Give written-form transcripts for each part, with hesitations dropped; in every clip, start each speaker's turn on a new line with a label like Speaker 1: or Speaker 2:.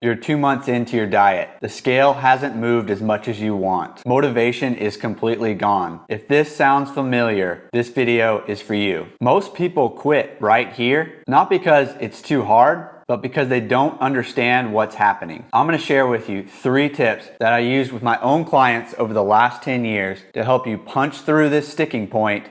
Speaker 1: You're 2 months into your diet. The scale hasn't moved as much as you want. Motivation is completely gone. If this sounds familiar, this video is for you. Most people quit right here, not because it's too hard, but because they don't understand what's happening. I'm gonna share with you 3 tips that I used with my own clients over the last 10 years to help you punch through this sticking point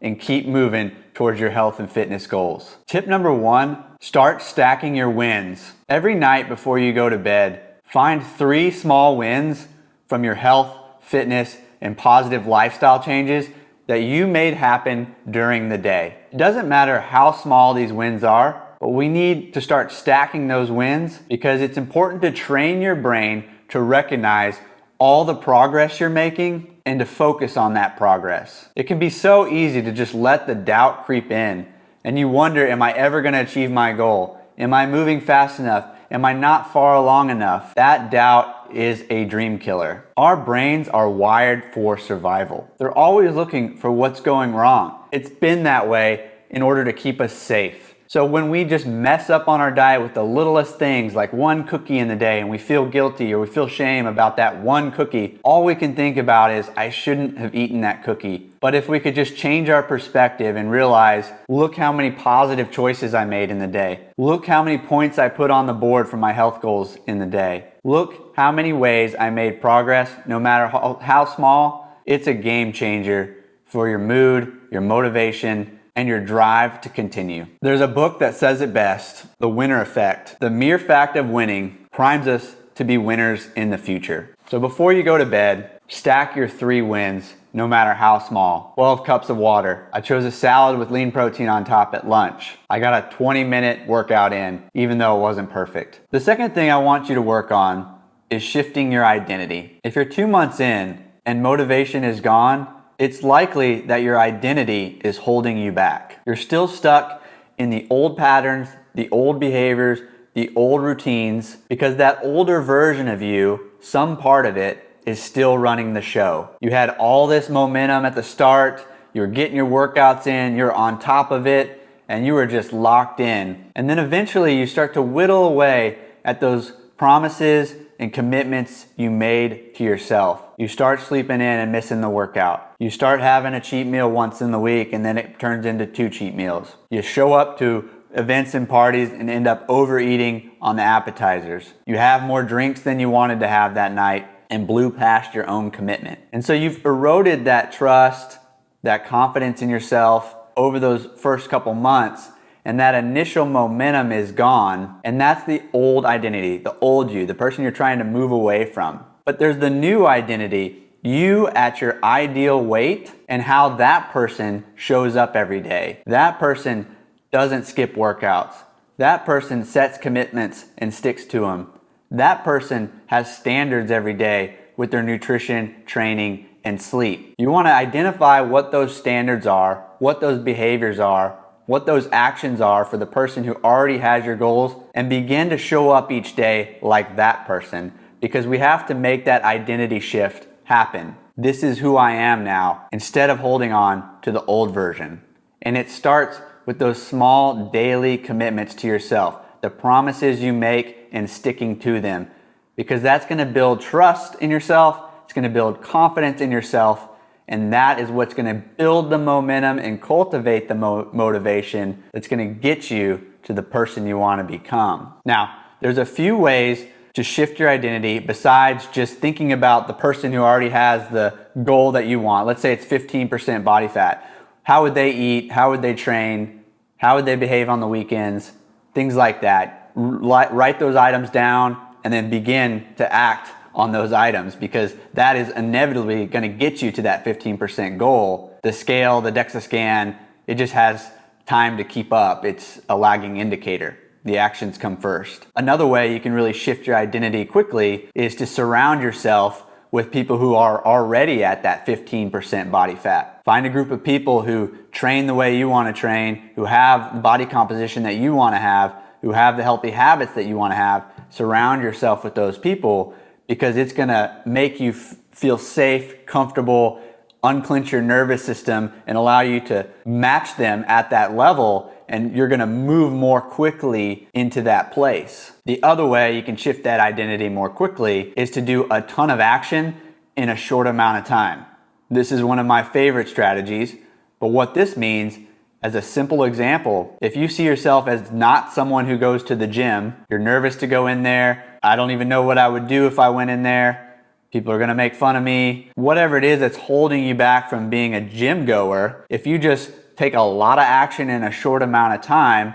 Speaker 1: and keep moving towards your health and fitness goals. Tip number 1, start stacking your wins. Every night before you go to bed, find 3 small wins from your health, fitness, and positive lifestyle changes that you made happen during the day. It doesn't matter how small these wins are, but we need to start stacking those wins because it's important to train your brain to recognize all the progress you're making and to focus on that progress. It can be so easy to just let the doubt creep in and you wonder, am I ever gonna achieve my goal? Am I moving fast enough? Am I not far along enough? That doubt is a dream killer. Our brains are wired for survival. They're always looking for what's going wrong. It's been that way in order to keep us safe. So when we just mess up on our diet with the littlest things like 1 cookie in the day and we feel guilty or we feel shame about that 1 cookie, all we can think about is, I shouldn't have eaten that cookie. But if we could just change our perspective and realize, look how many positive choices I made in the day. Look how many points I put on the board for my health goals in the day. Look how many ways I made progress, no matter how small. It's a game changer for your mood, your motivation, and your drive to continue. There's a book that says it best, The Winner Effect. The mere fact of winning primes us to be winners in the future. So before you go to bed, stack your 3 wins, no matter how small. 12 cups of water. I chose a salad with lean protein on top at lunch. I got a 20-minute workout in, even though it wasn't perfect. The second thing I want you to work on is shifting your identity. If you're 2 months in and motivation is gone, it's likely that your identity is holding you back. You're still stuck in the old patterns, the old behaviors, the old routines, because that older version of you, some part of it, is still running the show. You had all this momentum at the start, you were getting your workouts in, you're on top of it, and you were just locked in. And then eventually you start to whittle away at those promises and commitments you made to yourself. You start sleeping in and missing the workout. You start having a cheat meal once in the week and then it turns into 2 cheat meals. You show up to events and parties and end up overeating on the appetizers. You have more drinks than you wanted to have that night and blew past your own commitment. And so you've eroded that trust, that confidence in yourself over those first couple months, and that initial momentum is gone, and that's the old identity, the old you, the person you're trying to move away from. But there's the new identity, you at your ideal weight, and how that person shows up every day. That person doesn't skip workouts. That person sets commitments and sticks to them. That person has standards every day with their nutrition, training, and sleep. You want to identify what those standards are, what those behaviors are, what those actions are for the person who already has your goals, and begin to show up each day like that person, because we have to make that identity shift happen. This is who I am now, instead of holding on to the old version. And it starts with those small daily commitments to yourself, the promises you make and sticking to them, because that's going to build trust in yourself, it's going to build confidence in yourself, and that is what's going to build the momentum and cultivate the motivation that's going to get you to the person you want to become. Now, there's a few ways to shift your identity besides just thinking about the person who already has the goal that you want. Let's say it's 15% body fat. How would they eat? How would they train? How would they behave on the weekends? Things like that. Write those items down and then begin to act on those items, because that is inevitably going to get you to that 15% goal. The scale, the DEXA scan, it just has time to keep up. It's a lagging indicator. The actions come first. Another way you can really shift your identity quickly is to surround yourself with people who are already at that 15% body fat. Find a group of people who train the way you want to train, who have the body composition that you want to have, who have the healthy habits that you want to have. Surround yourself with those people, because it's going to make you feel safe, comfortable, unclench your nervous system and allow you to match them at that level, and you're gonna move more quickly into that place. The other way you can shift that identity more quickly is to do a ton of action in a short amount of time. This is one of my favorite strategies, but what this means, as a simple example, if you see yourself as not someone who goes to the gym, you're nervous to go in there, I don't even know what I would do if I went in there, people are gonna make fun of me, whatever it is that's holding you back from being a gym goer, if you just take a lot of action in a short amount of time,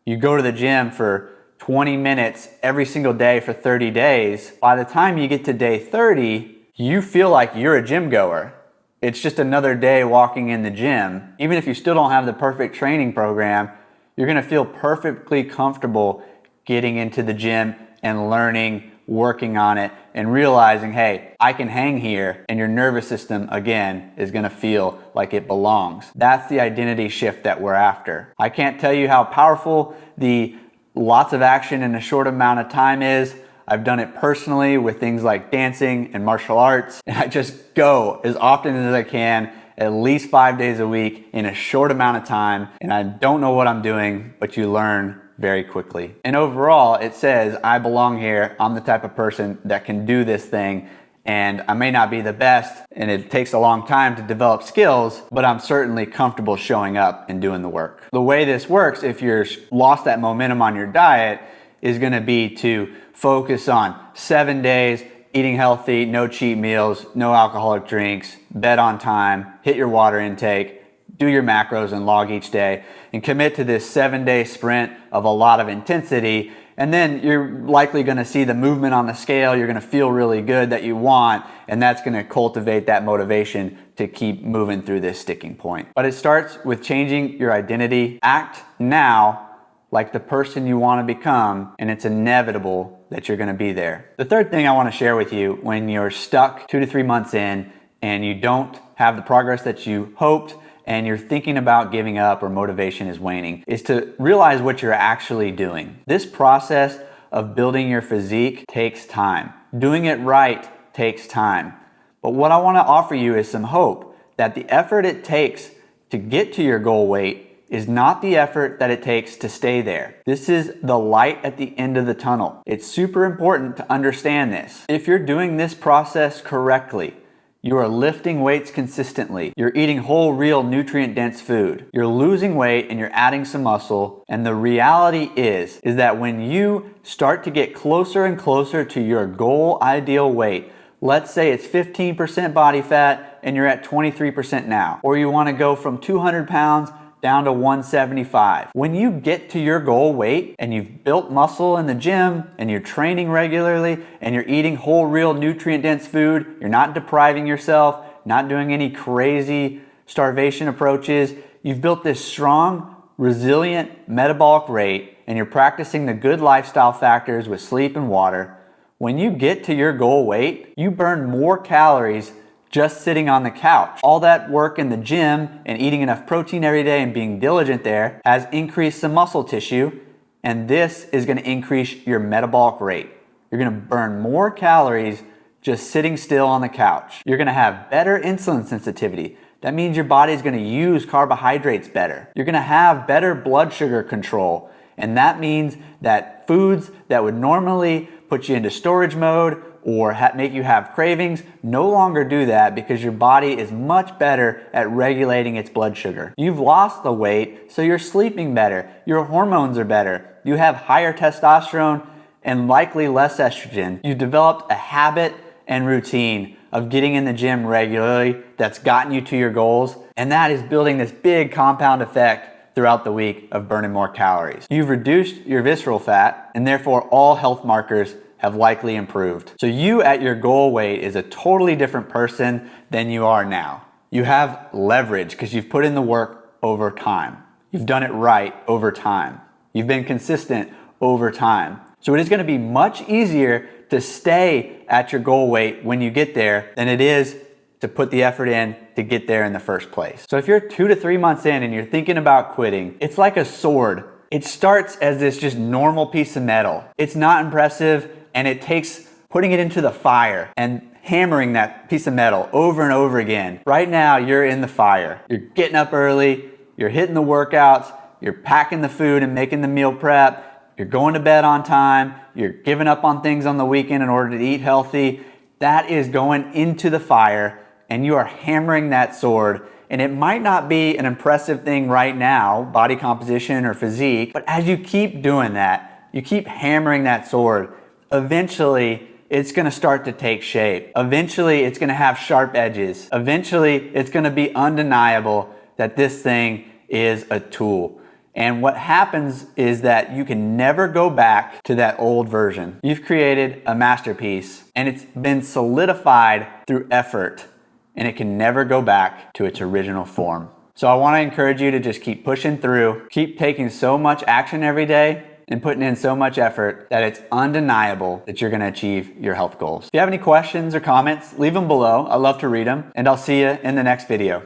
Speaker 1: you go to the gym for 20 minutes every single day for 30 days, by the time you get to day 30, you feel like you're a gym goer. It's just another day walking in the gym. Even if you still don't have the perfect training program, you're gonna feel perfectly comfortable getting into the gym and learning, working on it, and realizing, hey, I can hang here, and your nervous system, again, is gonna feel like it belongs. That's the identity shift that we're after. I can't tell you how powerful the lots of action in a short amount of time is. I've done it personally with things like dancing and martial arts, and I just go as often as I can, at least 5 days a week in a short amount of time, and I don't know what I'm doing, but you learn very quickly. And overall, it says, I belong here, I'm the type of person that can do this thing, and I may not be the best, and it takes a long time to develop skills, but I'm certainly comfortable showing up and doing the work. The way this works, if you're lost that momentum on your diet, is gonna be to focus on 7 days, eating healthy, no cheat meals, no alcoholic drinks, bed on time, hit your water intake, do your macros and log each day, and commit to this 7-day sprint of a lot of intensity. And then you're likely gonna see the movement on the scale, you're gonna feel really good that you want, and that's gonna cultivate that motivation to keep moving through this sticking point. But it starts with changing your identity. Act now like the person you want to become, and it's inevitable that you're going to be there. The third thing I want to share with you when you're stuck 2 to 3 months in and you don't have the progress that you hoped and you're thinking about giving up or motivation is waning, is to realize what you're actually doing. This process of building your physique takes time. Doing it right takes time. But what I want to offer you is some hope that the effort it takes to get to your goal weight is not the effort that it takes to stay there. This is the light at the end of the tunnel. It's super important to understand this. If you're doing this process correctly, you are lifting weights consistently, you're eating whole, real, nutrient-dense food, you're losing weight and you're adding some muscle, and the reality is that when you start to get closer and closer to your goal ideal weight, let's say it's 15% body fat and you're at 23% now, or you wanna go from 200 pounds down to 175. When you get to your goal weight and you've built muscle in the gym and you're training regularly and you're eating whole, real, nutrient-dense food, you're not depriving yourself, not doing any crazy starvation approaches, you've built this strong, resilient metabolic rate and you're practicing the good lifestyle factors with sleep and water. When you get to your goal weight, you burn more calories just sitting on the couch. All that work in the gym and eating enough protein every day and being diligent there has increased some muscle tissue, and this is gonna increase your metabolic rate. You're gonna burn more calories just sitting still on the couch. You're gonna have better insulin sensitivity. That means your body's gonna use carbohydrates better. You're gonna have better blood sugar control, and that means that foods that would normally put you into storage mode or make you have cravings no longer do that because your body is much better at regulating its blood sugar. You've lost the weight, so you're sleeping better, your hormones are better, you have higher testosterone and likely less estrogen. You've developed a habit and routine of getting in the gym regularly that's gotten you to your goals, and that is building this big compound effect throughout the week of burning more calories. You've reduced your visceral fat, and therefore all health markers have likely improved. So you at your goal weight is a totally different person than you are now. You have leverage because you've put in the work over time. You've done it right over time. You've been consistent over time. So it is going to be much easier to stay at your goal weight when you get there than it is to put the effort in to get there in the first place. So if you're 2 to 3 months in and you're thinking about quitting, it's like a sword. It starts as this just normal piece of metal. It's not impressive, and it takes putting it into the fire and hammering that piece of metal over and over again. Right now, you're in the fire. You're getting up early, you're hitting the workouts, you're packing the food and making the meal prep, you're going to bed on time, you're giving up on things on the weekend in order to eat healthy. That is going into the fire, and you are hammering that sword. And it might not be an impressive thing right now, body composition or physique, but as you keep doing that, you keep hammering that sword, eventually it's gonna start to take shape. Eventually it's gonna have sharp edges. Eventually it's gonna be undeniable that this thing is a tool. And what happens is that you can never go back to that old version. You've created a masterpiece, and it's been solidified through effort, and it can never go back to its original form. So I want to encourage you to just keep pushing through, keep taking so much action every day and putting in so much effort that it's undeniable that you're going to achieve your health goals. If you have any questions or comments, leave them below. I love to read them, and I'll see you in the next video.